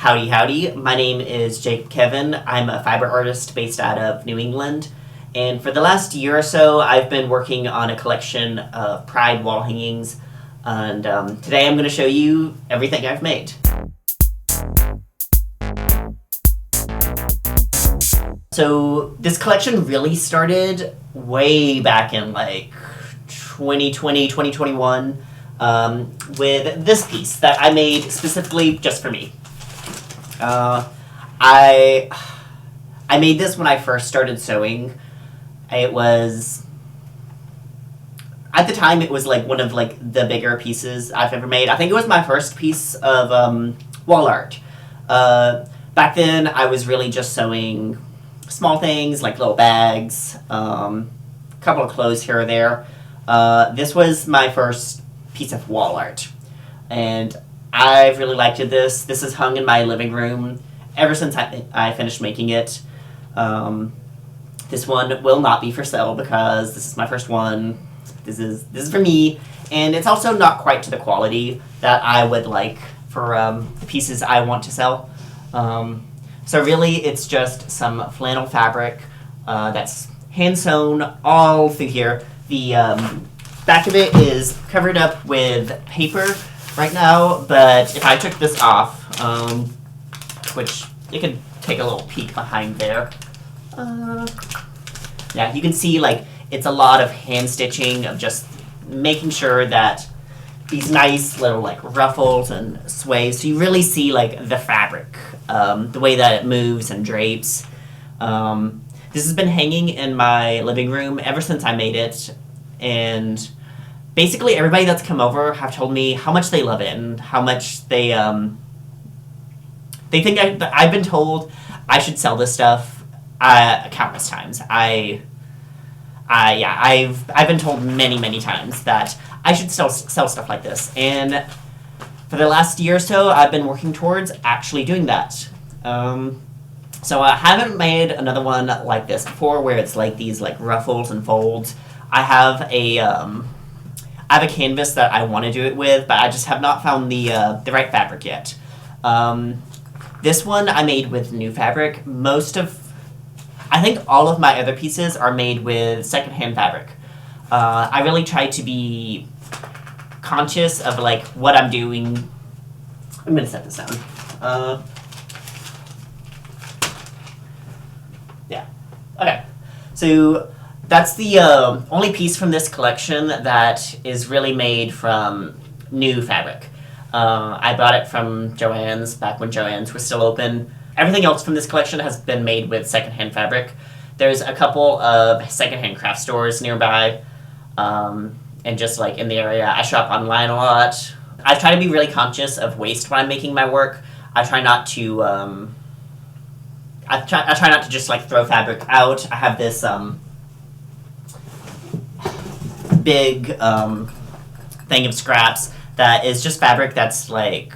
Howdy, howdy. My name is Jacob Kevin. I'm a fiber artist based out of New England. And for the last year or so, I've been working on a collection of Pride wall hangings. And today I'm going to show you everything I've made. So this collection really started way back in like 2020, 2021 with this piece that I made specifically just for me. I made this when I first started sewing. It was, at the time, it was like one of like the bigger pieces I've ever made. I think it was my first piece of wall art. Back then, I was really just sewing small things like little bags, a couple of clothes here or there. This was my first piece of wall art, and I've really liked this. This is hung in my living room ever since I finished making it. This one will not be for sale because this is my first one. This is for me, and it's also not quite to the quality that I would like for the pieces I want to sell. So really, it's just some flannel fabric that's hand sewn all through here. The back of it is covered up with paper right now, but if I took this off, which you can take a little peek behind there, yeah, you can see like it's a lot of hand stitching of just making sure that these nice little like ruffles and sways, so you really see like the fabric, the way that it moves and drapes. This has been hanging in my living room ever since I made it, and basically everybody that's come over have told me how much they love it and how much they think I've been told I should sell this stuff countless times. I've been told many times that I should sell stuff like this, and for the last year or so I've been working towards actually doing that. So I haven't made another one like this before where it's like these like ruffles and folds. I have a canvas that I want to do it with, but I just have not found the right fabric yet. This one I made with new fabric. I think all of my other pieces are made with secondhand fabric. I really try to be conscious of like what I'm doing. I'm gonna set this down. Yeah. Okay. So that's the only piece from this collection that is really made from new fabric. I bought it from Joann's back when Joann's was still open. Everything else from this collection has been made with secondhand fabric. There's a couple of secondhand craft stores nearby, and just like in the area. I shop online a lot. I try to be really conscious of waste when I'm making my work. I try not to I try not to just like throw fabric out. I have this big thing of scraps that is just fabric that's like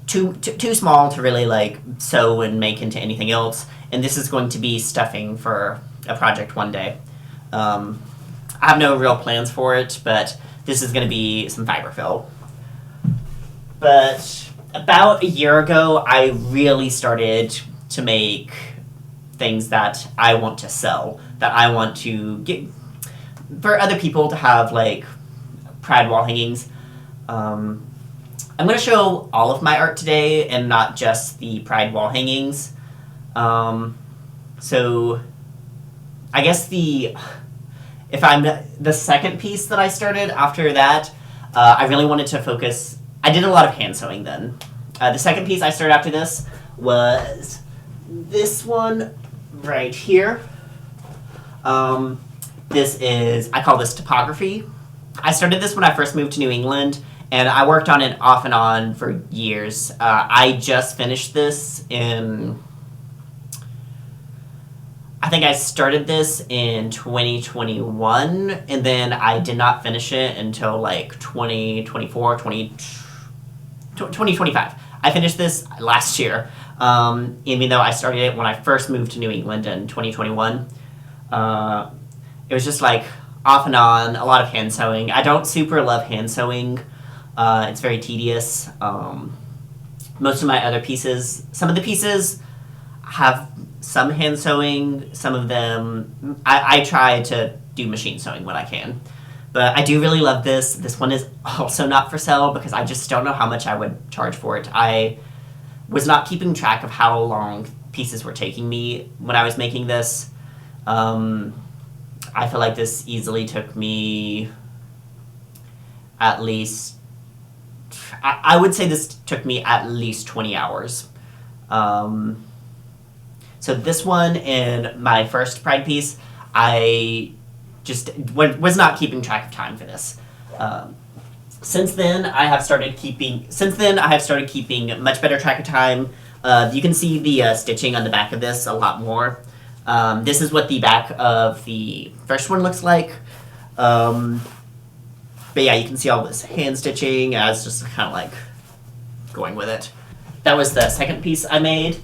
too small to really like sew and make into anything else, and this is going to be stuffing for a project one day. I have no real plans for it, but this is going to be some fiber fill. But about a year ago I really started to make things that I want to sell, that I want to get for other people to have like Pride wall hangings. I'm going to show all of my art today and not just the Pride wall hangings. So I guess the second piece that I started after that, I really wanted to focus. I did a lot of hand sewing then. The second piece I started after this was this one right here. I call this Topography. I started this when I first moved to New England, and I worked on it off and on for years. I just finished this I think I started this in 2021, and then I did not finish it until like 2025. I finished this last year, even though I started it when I first moved to New England in 2021. It was just like off and on, a lot of hand sewing. I don't super love hand sewing. It's very tedious. most of my other pieces, some of the pieces have some hand sewing, some of them, I try to do machine sewing when I can. But I do really love this. This one is also not for sale because I just don't know how much I would charge for it. I was not keeping track of how long pieces were taking me when I was making this. I feel like this easily took me at least, I would say this took me at least 20 hours. So this one and my first Pride piece, I just was not keeping track of time for this. Since then, I have started keeping much better track of time. You can see the stitching on the back of this a lot more. This is what the back of the first one looks like. But yeah, you can see all this hand stitching. I was just kind of like going with it. That was the second piece I made.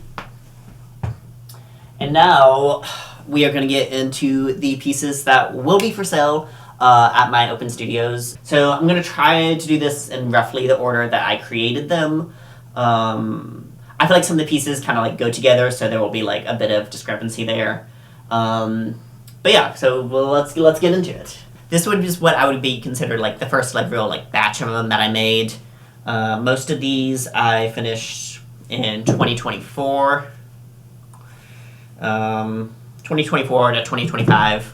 And now we are going to get into the pieces that will be for sale at my open studios. So I'm going to try to do this in roughly the order that I created them. I feel like some of the pieces kind of like go together, so there will be like a bit of discrepancy there. But yeah, so let's get into it. This would be what I would be considered like the first like real like batch of them that I made. Most of these I finished in 2024. 2024 to 2025.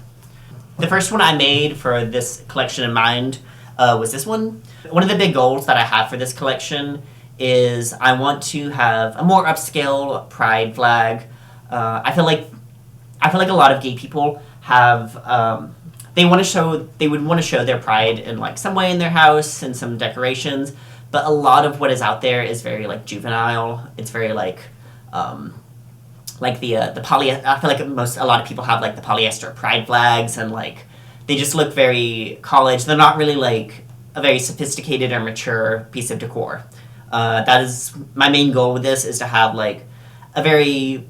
The first one I made for this collection in mind was this one. One of the big goals that I have for this collection is I want to have a more upscale pride flag. I feel like a lot of gay people have they would want to show their pride in like some way in their house and some decorations, but a lot of what is out there is very like juvenile. It's very like the poly. I feel like a lot of people have like the polyester pride flags, and like they just look very college. They're not really like a very sophisticated or mature piece of decor. That is my main goal with this, is to have like a very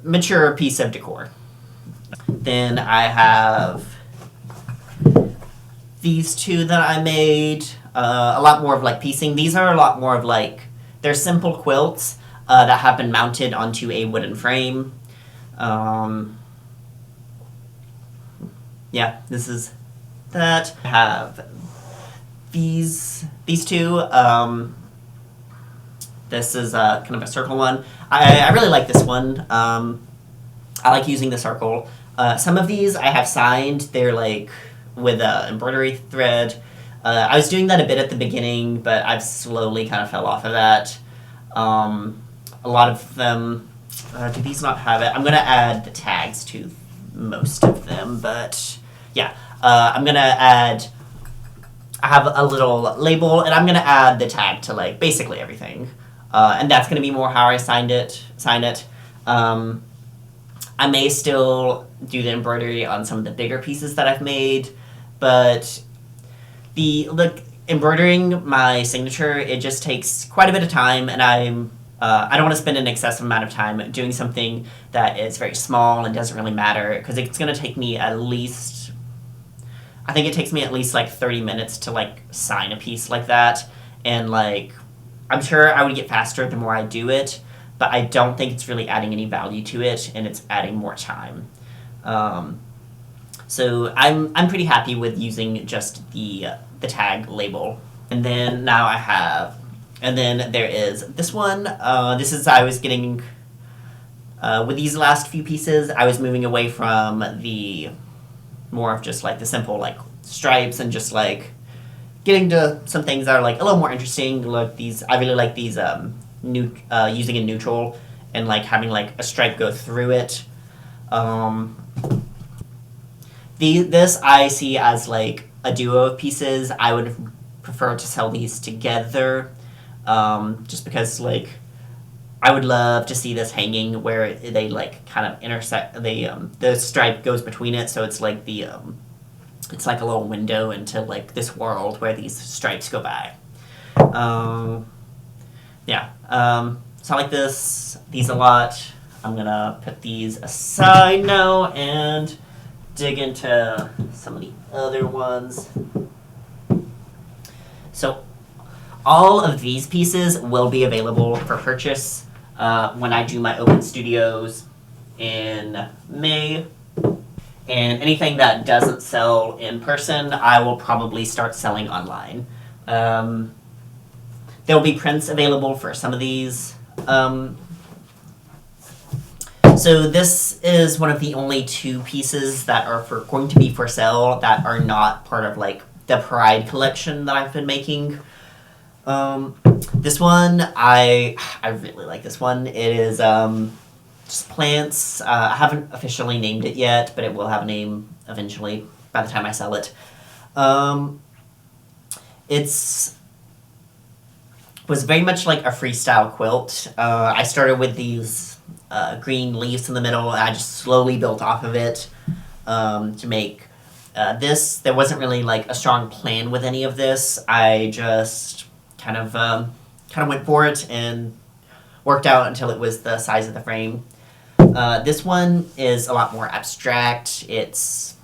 mature piece of decor. Then I have these two that I made. A lot more of like piecing. These are a lot more of like, they're simple quilts that have been mounted onto a wooden frame. Yeah, this is that. I have these two. This is kind of a circle one. I really like this one. I like using the circle. Some of these I have signed. They're like with embroidery thread. I was doing that a bit at the beginning, but I've slowly kind of fell off of that. A lot of them, do these not have it? I'm going to add the tags to most of them, but yeah. I'm going to add, I have a little label, and I'm going to add the tag to like basically everything. And that's going to be more how I sign it. I may still do the embroidery on some of the bigger pieces that I've made, but embroidering my signature, it just takes quite a bit of time, and I don't want to spend an excessive amount of time doing something that is very small and doesn't really matter, because it's going to take me at least, I think it takes me at least like 30 minutes to like sign a piece like that, and like I'm sure I would get faster the more I do it, but I don't think it's really adding any value to it, and it's adding more time. So I'm pretty happy with using just the tag label. And then now I have, and then there is this one. This is, I was getting, with these last few pieces, I was moving away from the more of just like the simple like stripes, and just like getting to some things that are like a little more interesting. Like these, I really like these using a neutral and like having like a stripe go through it. This I see as like a duo of pieces. I would prefer to sell these together, just because like I would love to see this hanging where they like kind of intersect. The stripe goes between it, so it's like it's like a little window into like this world where these stripes go by. Yeah. So I like these a lot. I'm gonna put these aside now and dig into some of the other ones. So All of these pieces will be available for purchase when I do my open studios in May. And anything that doesn't sell in person, I will probably start selling online. There will be prints available for some of these. So this is one of the only 2 pieces that are going to be for sale that are not part of like the Pride collection that I've been making. This one, I really like this one. It is just plants. I haven't officially named it yet, but it will have a name eventually by the time I sell it. It's was very much like a freestyle quilt. I started with these green leaves in the middle, and I just slowly built off of it to make this. There wasn't really like a strong plan with any of this. I just kind of went for it and worked out until it was the size of the frame. This one is a lot more abstract. It's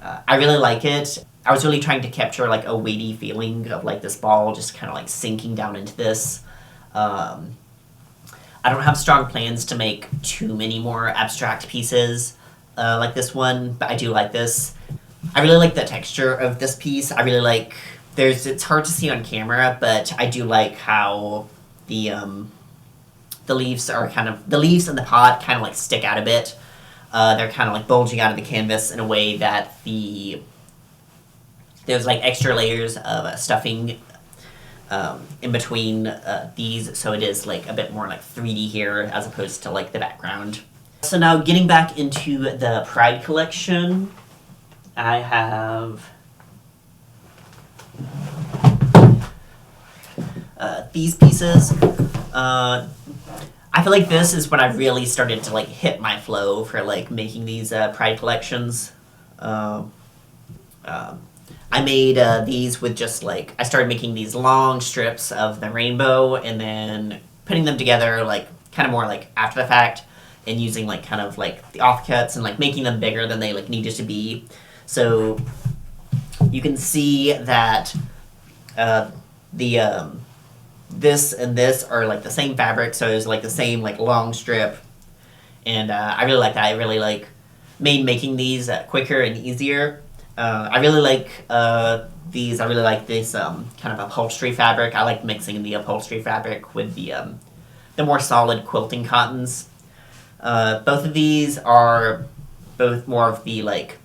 I really like it. I was really trying to capture like a weighty feeling of like this ball just kind of like sinking down into this. I don't have strong plans to make too many more abstract pieces like this one, but I do like this. I really like the texture of this piece. I really like, it's hard to see on camera, but I do like how the leaves are the leaves in the pot kind of like stick out a bit. They're kind of like bulging out of the canvas in a way that there's like extra layers of stuffing in between these, so it is like a bit more like 3D here as opposed to like the background. So now getting back into the Pride collection, I have these pieces. I feel like this is when I really started to like hit my flow for like making these Pride collections. I made these with just like, I started making these long strips of the rainbow and then putting them together like kind of more like after the fact and using like kind of like the offcuts and like making them bigger than they like needed to be. So you can see that this and this are like the same fabric, so it's like the same like long strip, and I really like that. I really like made making these quicker and easier. I really like these. I really like this kind of upholstery fabric. I like mixing the upholstery fabric with the more solid quilting cottons. Both of these are both more of the like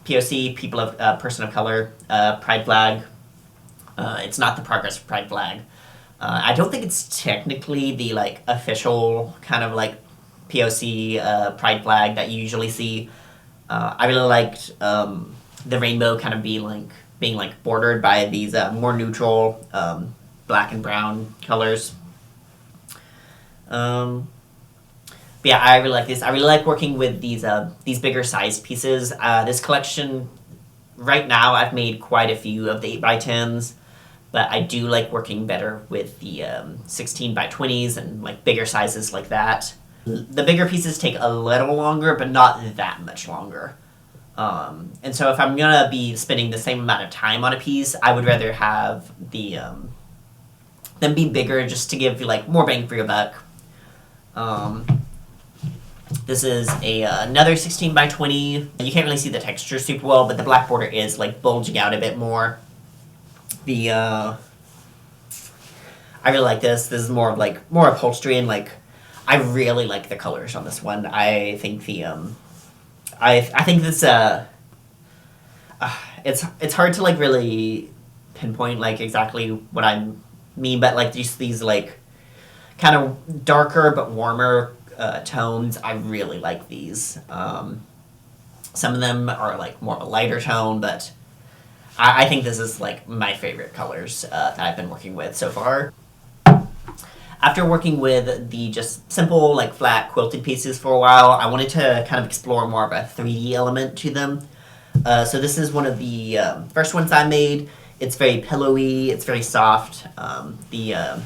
POC, people of person of color, Pride flag. It's not the Progress Pride flag. I don't think it's technically the like official kind of like POC Pride flag that you usually see. I really liked the rainbow kind of being like bordered by these more neutral black and brown colors. But yeah, I really like this. I really like working with these bigger sized pieces. This collection, right now, I've made quite a few of the 8x10s, but I do like working better with the 16x20s and like bigger sizes like that. The bigger pieces take a little longer, but not that much longer. And so if I'm gonna be spending the same amount of time on a piece, I would rather have them be bigger just to give you like more bang for your buck. This is another 16x20. You can't really see the texture super well, but the black border is like bulging out a bit more. I really like this. This is more upholstery, and like I really like the colors on this one. I think I think this it's hard to like really pinpoint like exactly what I mean, but like just these like kind of darker but warmer tones. I really like these. Some of them are like more of a lighter tone, but I think this is like my favorite colors that I've been working with so far. After working with the just simple like flat quilted pieces for a while, I wanted to kind of explore more of a 3D element to them. So this is one of the first ones I made. It's very pillowy, it's very soft. The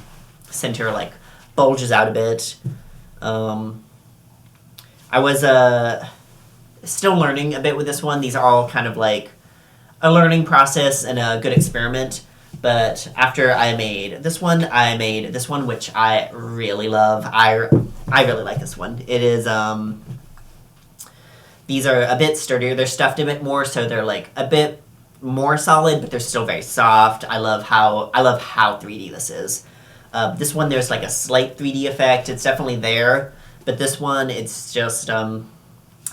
center like bulges out a bit. I was still learning a bit with this one. These are all kind of like a learning process and a good experiment. But after I made this one, which I really love. I really like this one. It is these are a bit sturdier. They're stuffed a bit more, so they're like a bit more solid, but they're still very soft. I love how 3D this is. This one, there's like a slight 3D effect. It's definitely there, but this one, it's just I don't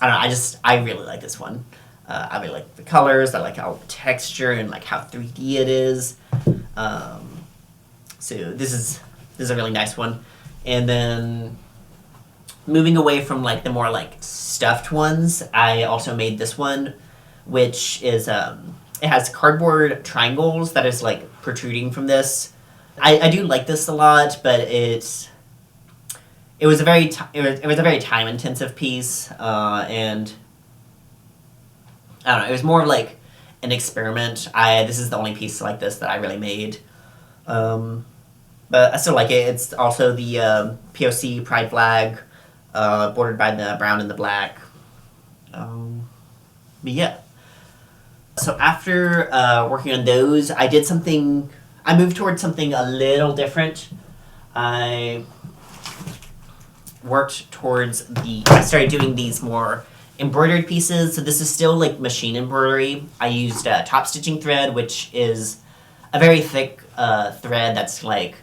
know. I really like this one. I really like the colors. I like how the texture and like how 3D it is. So this is a really nice one. And then moving away from like the more like stuffed ones, I also made this one, which is it has cardboard triangles that is like protruding from this. I do like this a lot, but it was a very time intensive piece, and I don't know. It was more of like an experiment. This is the only piece like this that I really made, but I still like it. It's also the POC pride flag, bordered by the brown and the black. But yeah. So after working on those, I moved towards something a little different. I started doing these more embroidered pieces. So this is still like machine embroidery. I used top stitching thread, which is a very thick thread that's like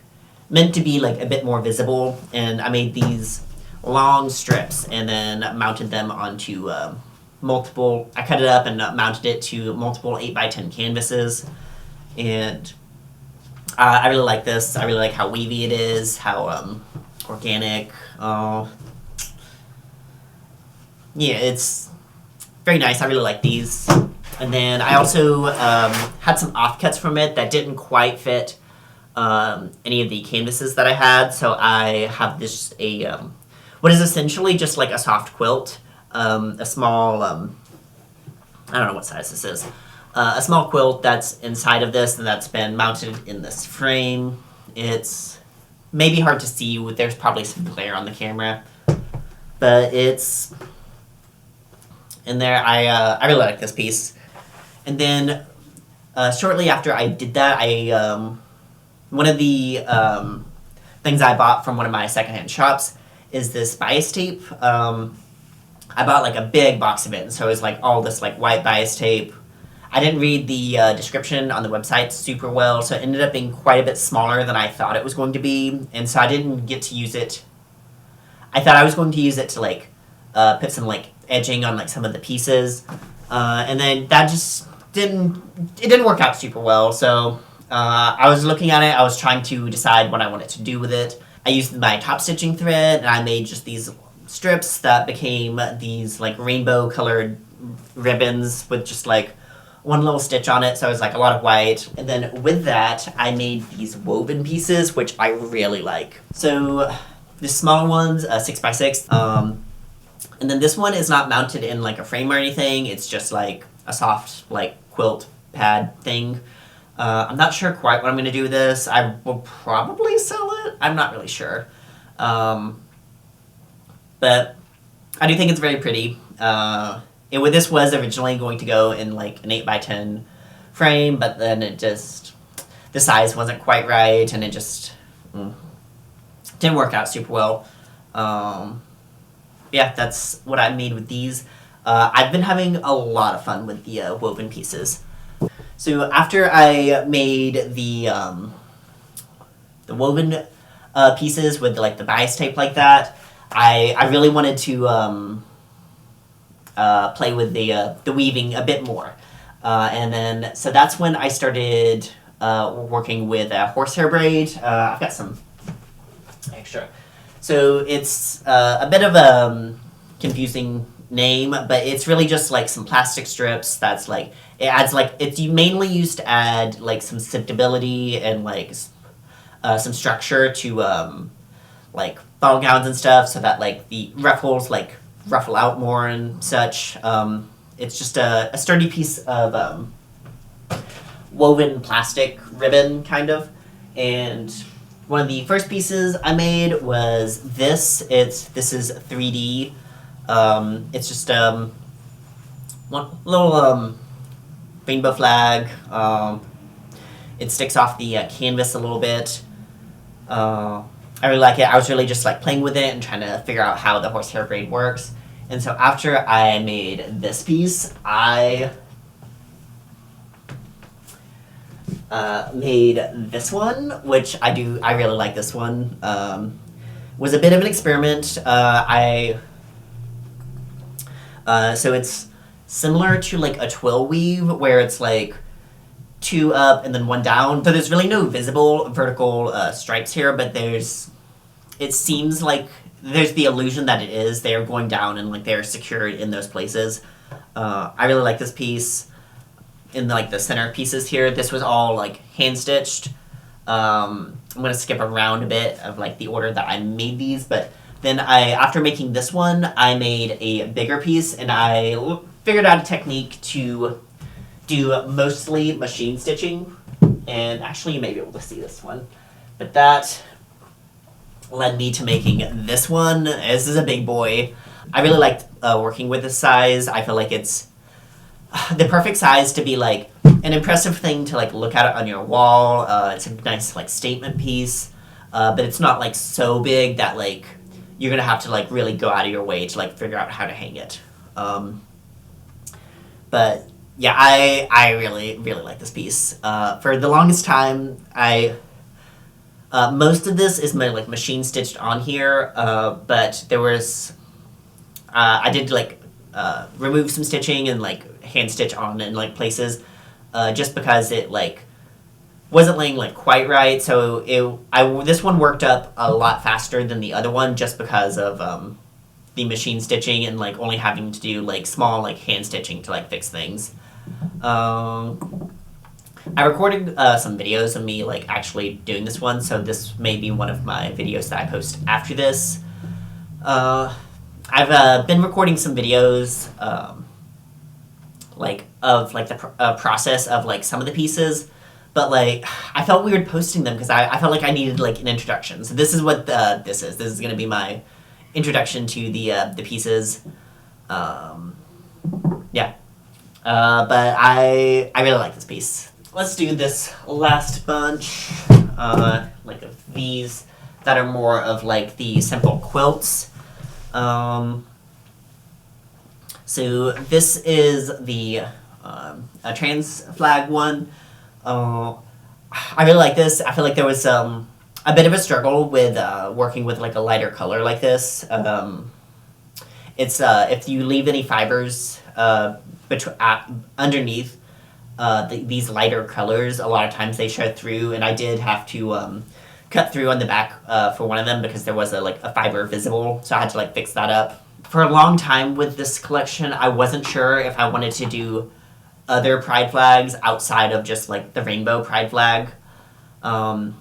meant to be like a bit more visible. And I made these long strips and then mounted them onto I cut it up and mounted it to multiple 8x10 canvases. And I really like this. I really like how wavy it is, how organic. Yeah, it's very nice. I really like these. And then I also had some offcuts from it that didn't quite fit any of the canvases that I had. So I have this what is essentially just like a soft quilt. A small, I don't know what size this is, a small quilt that's inside of this and that's been mounted in this frame. It's maybe hard to see, there's probably some glare on the camera, but it's in there. I really like this piece. And then shortly after I did that, one of the things I bought from one of my secondhand shops is this bias tape. I bought like a big box of it, and so it was like all this like white bias tape. I didn't read the description on the website super well, so it ended up being quite a bit smaller than I thought it was going to be, and so I didn't get to use it. I thought I was going to use it to like put some like edging on like some of the pieces, and then that just didn't work out super well. So I was looking at it, I was trying to decide what I wanted to do with it. I used my top stitching thread, and I made just these strips that became these like rainbow colored ribbons with just like one little stitch on it, so it was like a lot of white. And then with that, I made these woven pieces, which I really like. So the small one's 6x6, and then this one is not mounted in like a frame or anything. It's just like a soft like quilt pad thing. I'm not sure quite what I'm gonna do with this. I will probably sell it. I'm not really sure. But I do think it's very pretty. This was originally going to go in like an 8x10 frame, but then the size wasn't quite right, and it just didn't work out super well. Yeah, that's what I made with these. I've been having a lot of fun with the woven pieces. So after I made the woven pieces with like the bias tape like that, I really wanted to play with the weaving a bit more, and then so that's when I started working with horsehair braid. I've got some extra, so it's a bit of a confusing name, but it's really just like some plastic strips that's like it's mainly used to add like some stability and like some structure to like ball gowns and stuff, so that like the ruffles like ruffle out more and such. It's just a sturdy piece of woven plastic ribbon kind of. And one of the first pieces I made was this. This is 3D. It's just one little rainbow flag. It sticks off the canvas a little bit. I really like it. I was really just like playing with it and trying to figure out how the horsehair braid works. And so after I made this piece, I made this one, which I really like this one. Was a bit of an experiment. So it's similar to like a twill weave where it's like 2 up and then 1 down. So there's really no visible vertical stripes here, but it seems like there's the illusion that they're going down and like they're secured in those places. I really like this piece. In like the center pieces here, this was all like hand stitched. I'm gonna skip around a bit of like the order that I made these, but then after making this one, I made a bigger piece, and I figured out a technique to do mostly machine stitching. And actually, you may be able to see this one, but that led me to making this one. This is a big boy. I really liked working with this size. I feel like it's the perfect size to be like an impressive thing to like look at it on your wall. It's a nice like statement piece, but it's not like so big that like you're gonna have to like really go out of your way to like figure out how to hang it. But yeah, I really like this piece. For the longest time, most of this is like machine stitched on here, but there was I did like remove some stitching and like hand stitch on in like places, just because it like wasn't laying like quite right. So this one worked up a lot faster than the other one just because of the machine stitching and like only having to do like small like hand stitching to like fix things. I recorded some videos of me like actually doing this one, so this may be one of my videos that I post after this. I've been recording some videos like of like the process of like some of the pieces, but like I felt weird posting them because I felt like I needed like an introduction. So this is what this is. This is gonna be my introduction to the pieces. Yeah, but I really like this piece. Let's do this last bunch, like of these that are more of like the simple quilts. So this is the a trans flag one. I really like this. I feel like there was a bit of a struggle with working with like a lighter color like this. It's if you leave any fibers underneath these lighter colors, a lot of times they show through, and I did have to cut through on the back for one of them because there was a fiber visible, so I had to like fix that up. For a long time with this collection, I wasn't sure if I wanted to do other pride flags outside of just like the rainbow pride flag. But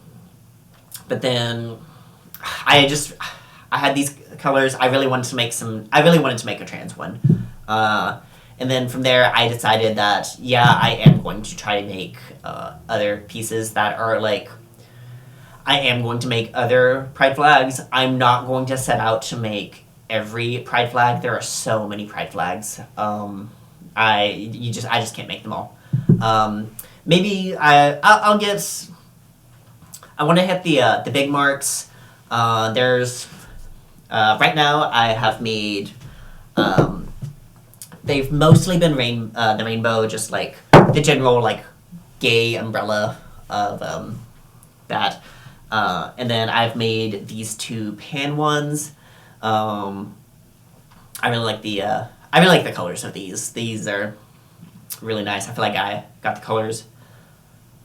then I had these colors. I really wanted to make a trans one. And then from there, I decided that, yeah, I am going to try to make other pieces that are like, I am going to make other pride flags. I'm not going to set out to make every pride flag. There are so many pride flags. I just can't make them all. Maybe I'll get. I want to hit the big marks. There's right now I have made. They've mostly been the rainbow, just like the general like gay umbrella of that. And then I've made these 2 pan ones. I really like the colors of these. These are really nice. I feel like I got the colors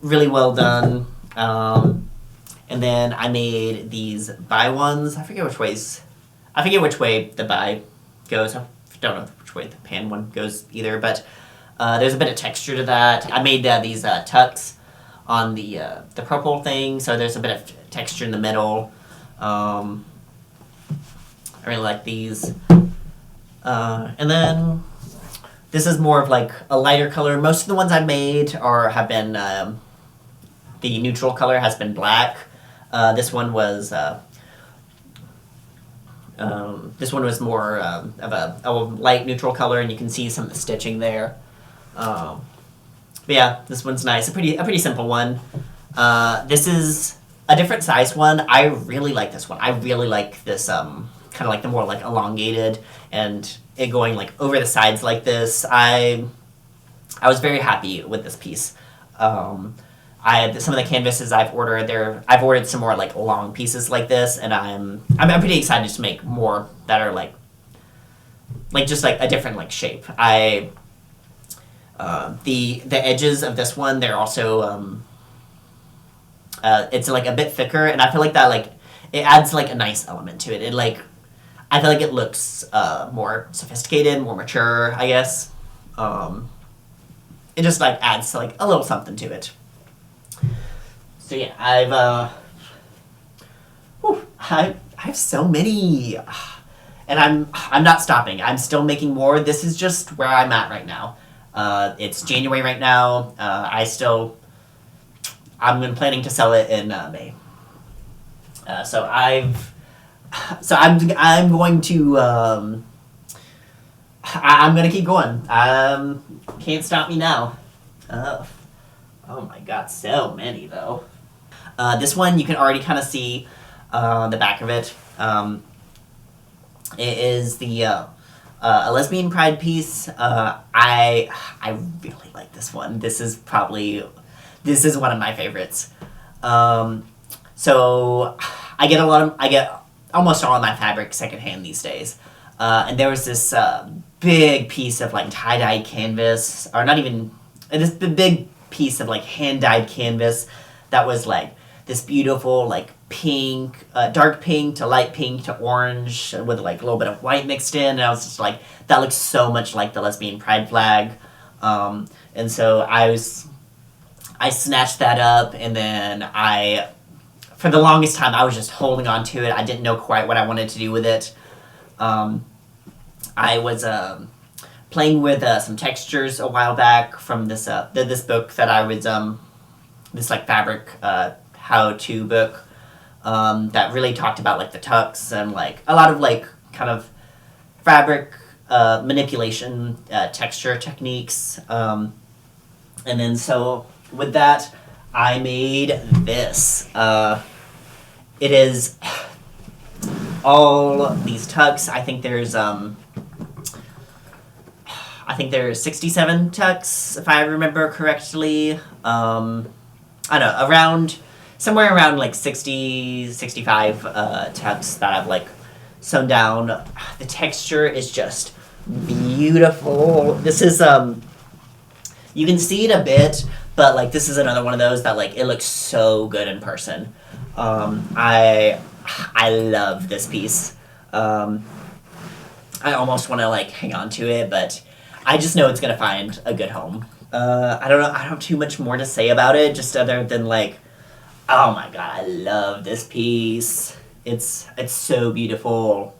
really well done. And then I made these bi ones. I forget which way the bi goes. I don't know which way the pan one goes either, but there's a bit of texture to that. I made these tucks on the purple thing, so there's a bit of texture in the middle. I really like these. And then this is more of like a lighter color. Most of the ones I've made have been the neutral color has been black. This one was more of a light neutral color, and you can see some of the stitching there. But yeah, this one's nice. A pretty simple one. This is a different size one. I really like this one. I really like this kind of like the more like elongated and it going like over the sides like this. I was very happy with this piece. Some of the canvases I've ordered I've ordered some more like long pieces like this, and I'm pretty excited to make more that are like just like a different like shape. The edges of this one, they're also it's like a bit thicker, and I feel like that like it adds like a nice element to it. It like I feel like it looks more sophisticated, more mature, I guess. It just like adds like a little something to it. So yeah, I have so many, and I'm not stopping. I'm still making more. This is just where I'm at right now. It's January right now. I'm planning to sell it in May. I'm going to I'm gonna keep going. Can't stop me now. Oh my god, so many though. This one you can already kind of see the back of it. It is a lesbian pride piece. I really like this one. This is one of my favorites. So I get almost all of my fabric secondhand these days. And there was this big piece of like tie-dyed canvas, or not even this big piece of like hand-dyed canvas that was like this beautiful like pink, dark pink to light pink to orange with like a little bit of white mixed in, and I was just like, that looks so much like the lesbian pride flag. And so I snatched that up, and then for the longest time I was just holding on to it. I didn't know quite what I wanted to do with it. I was playing with some textures a while back from this book that I was this like fabric how-to book that really talked about like the tucks and like a lot of like kind of fabric manipulation texture techniques, and then so with that I made this. It is all these tucks. I think there's 67 tucks, if I remember correctly. I don't know, somewhere around like 60, 65 tucks that I've like sewn down. The texture is just beautiful. This is, you can see it a bit, but like this is another one of those that like, it looks so good in person. I love this piece. I almost want to like hang on to it, but I just know it's gonna find a good home. I don't know. I don't have too much more to say about it, just other than like, oh my god, I love this piece. It's so beautiful.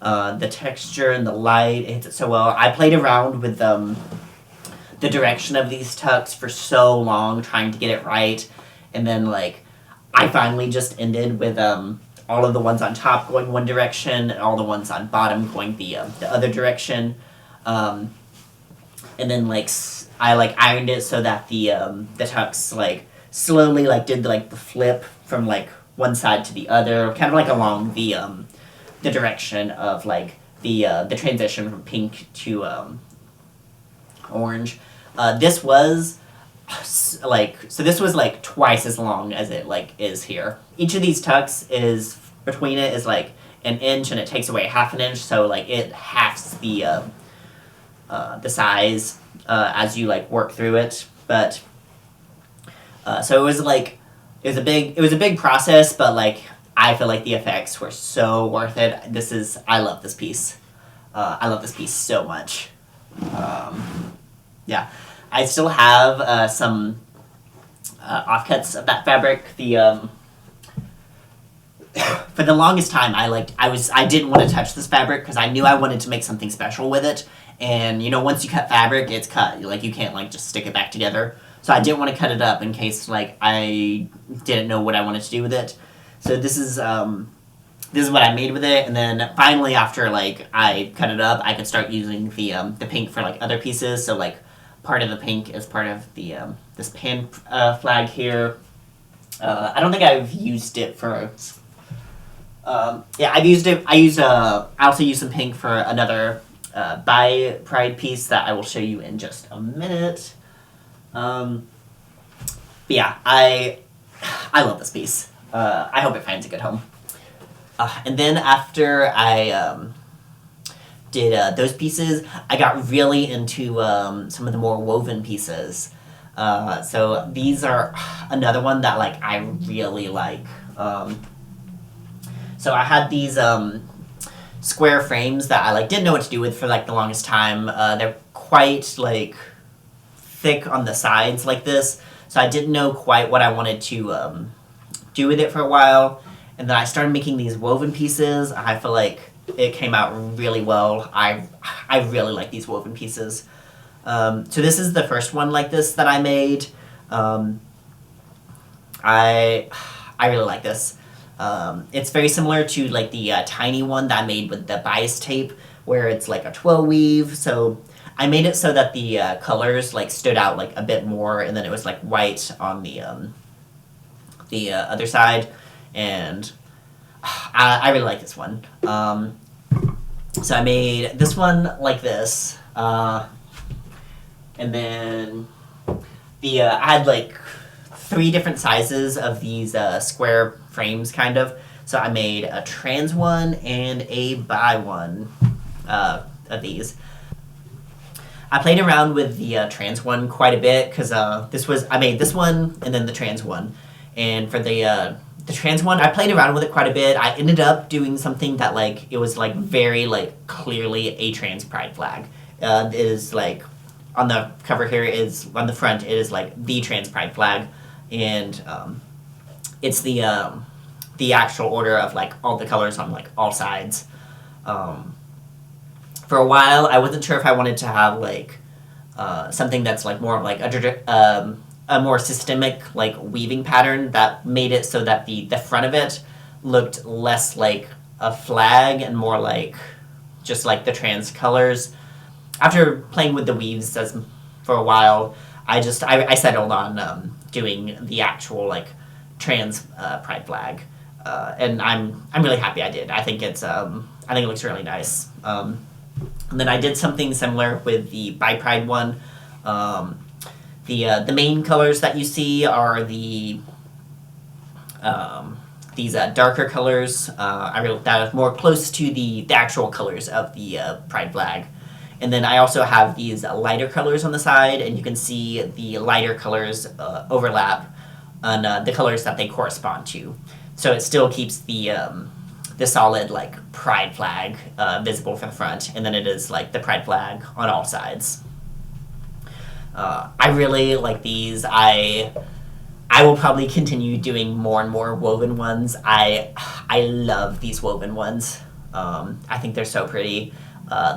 The texture and the light, it hits it so well. I played around with the direction of these tucks for so long, trying to get it right, and then like I finally just ended with all of the ones on top going one direction, and all the ones on bottom going the other direction. And then like I like ironed it so that the tucks like slowly like did like the flip from like one side to the other, kind of like along the direction of like the transition from pink to orange. This was like twice as long as it like is here. Each of these tucks is between it is like an inch, and it takes away half an inch, so like it halves the size as you like work through it. But so it was a big process, but like I feel like the effects were so worth it. I love this piece. I love this piece so much. Yeah, I still have some offcuts of that fabric. For the longest time, I didn't want to touch this fabric because I knew I wanted to make something special with it. And you know, once you cut fabric, it's cut. Like you can't like just stick it back together. So I didn't want to cut it up in case like I didn't know what I wanted to do with it. So this is what I made with it. And then finally, after like I cut it up, I could start using the pink for like other pieces. So like part of the pink is part of the this pan flag here. I don't think I've used it for. Yeah, I've used it. I also used some pink for another Buy Pride piece that I will show you in just a minute. But yeah, I love this piece. I hope it finds a good home. And then after I did those pieces, I got really into some of the more woven pieces. So these are another one that like I really like. So I had these square frames that I like didn't know what to do with for like the longest time. They're quite like thick on the sides like this, so I didn't know quite what I wanted to do with it for a while. And then I started making these woven pieces. I feel like it came out really well. I really like these woven pieces. So this is the first one like this that I made. I really like this. It's very similar to like the tiny one that I made with the bias tape, where it's like a twill weave. So I made it so that the colors like stood out like a bit more, and then it was like white on the other side, and I really like this one. So I made this one like this, and then I had like 3 different sizes of these square frames, kind of. So I made a trans one and a bi one of these. I played around with the trans one quite a bit because I made this one and then the trans one. And for the trans one, I played around with it quite a bit. I ended up doing something that like it was like very like clearly a trans pride flag. It is like on the cover here is on the front. It is like the trans pride flag, and it's the actual order of like all the colors on like all sides. For a while, I wasn't sure if I wanted to have like something that's like more of like a more systemic like weaving pattern that made it so that the front of it looked less like a flag and more like just like the trans colors. After playing with the weaves for a while, I settled on doing the actual like trans pride flag, and I'm really happy I did. I think it looks really nice. And then I did something similar with the Bi Pride one. The main colors that you see are these darker colors. That are more close to the actual colors of the pride flag. And then I also have these lighter colors on the side, and you can see the lighter colors overlap on the colors that they correspond to. So it still keeps the solid like pride flag visible from the front, and then it is like the pride flag on all sides. I really like these. I will probably continue doing more and more woven ones. I love these woven ones. I think they're so pretty.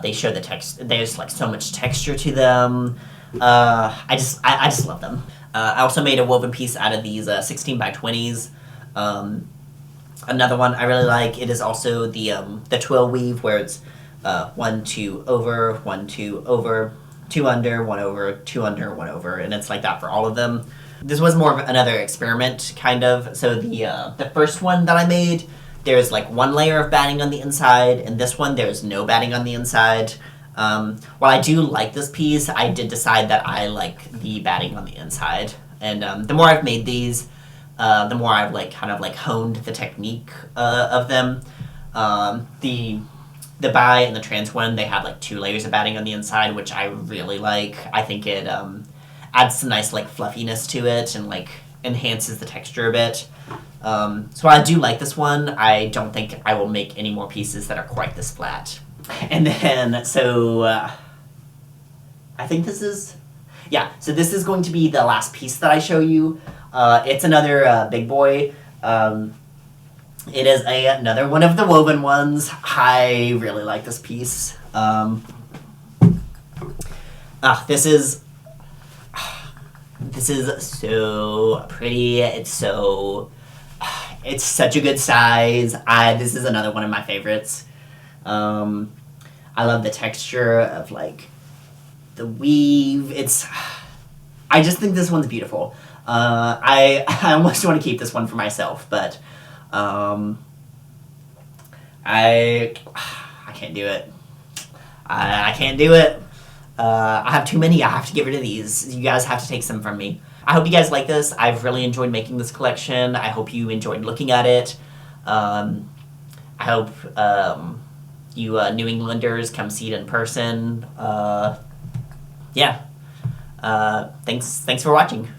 They show the text. There's like so much texture to them. I just love them. I also made a woven piece out of these 16 by 20s. Another one I really like. It is also the twill weave, where it's 1 2 over 1 2 over 2 under 1 over 2 under 1 over, and it's like that for all of them. This was more of another experiment, kind of. So the first one that I made, there's like 1 layer of batting on the inside, and this one there's no batting on the inside. While I do like this piece, I did decide that I like the batting on the inside, and the more I've made these, the more I've like kind of like honed the technique of them. The bi and the trans one, they have like 2 layers of batting on the inside, which I really like. I think it adds some nice like fluffiness to it and like enhances the texture a bit. So I do like this one. I don't think I will make any more pieces that are quite this flat. And then, so I think this is going to be the last piece that I show you. It's another big boy. It is another one of the woven ones. I really like this piece. This is so pretty. It's such a good size. This is another one of my favorites. I love the texture of like the weave. I just think this one's beautiful. I almost want to keep this one for myself, but I can't do it. I can't do it. I have too many. I have to get rid of these. You guys have to take some from me. I hope you guys like this. I've really enjoyed making this collection. I hope you enjoyed looking at it. I hope you New Englanders come see it in person. Yeah. Thanks for watching.